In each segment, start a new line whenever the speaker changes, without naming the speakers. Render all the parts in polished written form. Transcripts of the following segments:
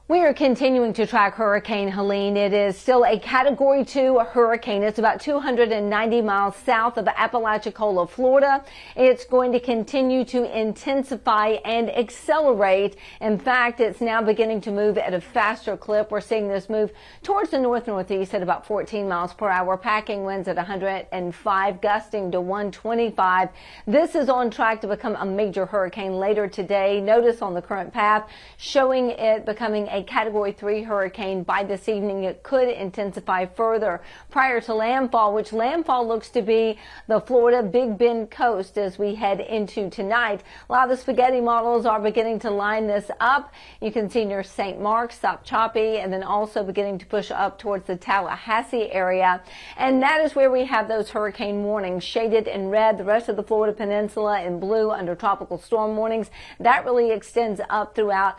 We are continuing to track Hurricane Helene. It is still a Category 2 hurricane. It's about 290 miles south of Apalachicola, Florida. It's going to continue to intensify and accelerate. In fact, it's now beginning to move at a faster clip. We're seeing this move towards the north-northeast at about 14 miles per hour, packing winds at 105, gusting to 125. This is on track to become a major hurricane later today. Notice on the current path showing it becoming a Category 3 hurricane by this evening. It could intensify further prior to landfall, which landfall looks to be the Florida Big Bend coast as we head into tonight. A lot of the spaghetti models are beginning to line this up. You can see near St. Mark's, stop choppy, and then also beginning to push up towards the Tallahassee area. And that is where we have those hurricane warnings shaded in red. The rest of the Florida Peninsula in blue under tropical storm warnings. That really extends up throughout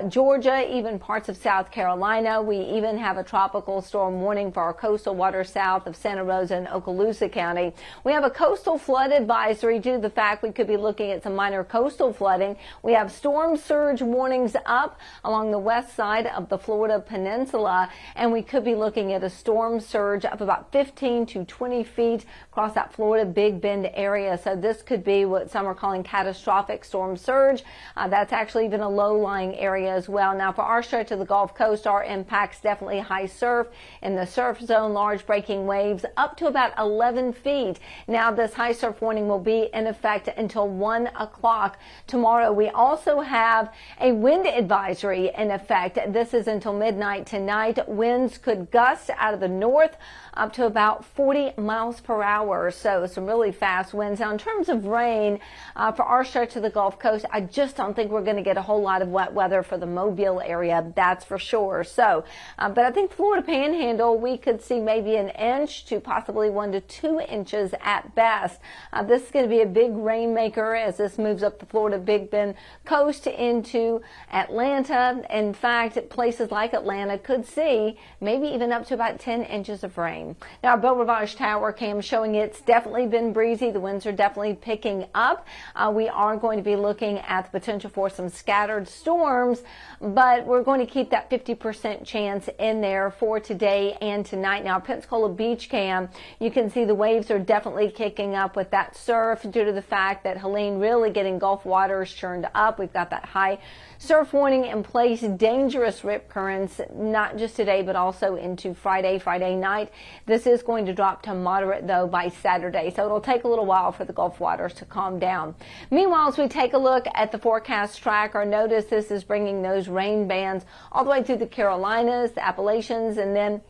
Georgia, even parts of South Carolina. We even have a tropical storm warning for our coastal waters south of Santa Rosa and Okaloosa County. We have a coastal flood advisory due to the fact we could be looking at some minor coastal flooding. We have storm surge warnings up along the west side of the Florida Peninsula, and we could be looking at a storm surge of about 15 to 20 feet across that Florida Big Bend area. So this could be what some are calling catastrophic storm surge. That's actually even a low-lying area as well. Now, for our stretch of the Gulf Coast, our impacts definitely high surf in the surf zone, large breaking waves up to about 11 feet. Now, this high surf warning will be in effect until 1 o'clock tomorrow. We also have a wind advisory in effect. This is until midnight tonight. Winds could gust out of the north up to about 40 miles per hour. So some really fast winds. Now, in terms of rain, for our stretch of the Gulf Coast, I just don't think we're going to get a whole lot of wet weather for the Mobile area. That's for sure. So, but I think Florida Panhandle, we could see maybe an inch to possibly 1 to 2 inches at best. This is going to be a big rainmaker as this moves up the Florida Big Bend coast into Atlanta. In fact, places like Atlanta could see maybe even up to about 10 inches of rain. Now, our Beau Rivage Tower cam showing it's definitely been breezy. The winds are definitely picking up. We are going to be looking at the potential for some scattered storms, but we're going to keep that 50% chance in there for today and tonight. Now, Pensacola Beach cam, you can see the waves are definitely kicking up with that surf due to the fact that Helene really getting Gulf waters churned up. We've got that high surf warning in place, dangerous rip currents, not just today, but also into Friday night. This is going to drop to moderate, though, by Saturday, so it'll take a little while for the Gulf waters to calm down. Meanwhile, as we take a look at the forecast tracker, notice this is bringing those rain bands all the way through the Carolinas, the Appalachians, and then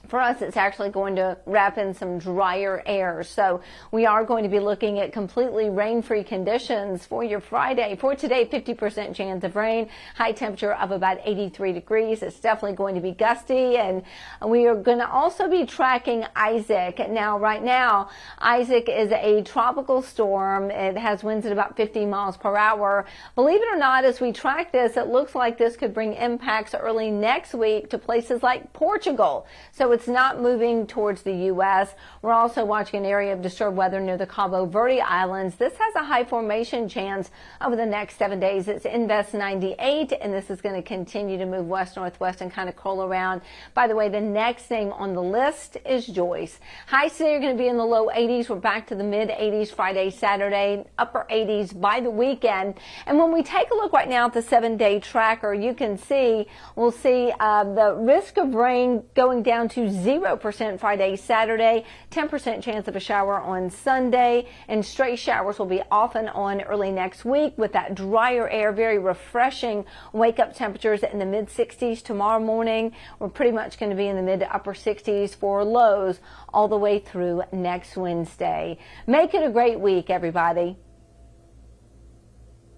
for us, it's actually going to wrap in some drier air. So we are going to be looking at completely rain-free conditions for your Friday. For today, 50% chance of rain, high temperature of about 83 degrees. It's definitely going to be gusty, and we are going to also be tracking Isaac. Now, right now, Isaac is a tropical storm. It has winds at about 50 miles per hour. Believe it or not, as we track this, it looks like this could bring impacts early next week to places like Portugal. So it's not moving towards the U.S. We're also watching an area of disturbed weather near the Cabo Verde Islands. This has a high formation chance over the next 7 days. It's Invest 98, and this is going to continue to move west-northwest and kind of curl around. By the way, the next name on the list is Joyce. Highs today are going to be in the low 80s. We're back to the mid-80s Friday, Saturday, upper 80s by the weekend. And when we take a look right now at the 7-day tracker, you can see, we'll see the risk of rain going down to 0% Friday, Saturday, 10% chance of a shower on Sunday, and stray showers will be off and on early next week with that drier air, very refreshing wake-up temperatures in the mid-60s tomorrow morning. We're pretty much going to be in the mid to upper 60s for lows all the way through next Wednesday. Make it a great week, everybody.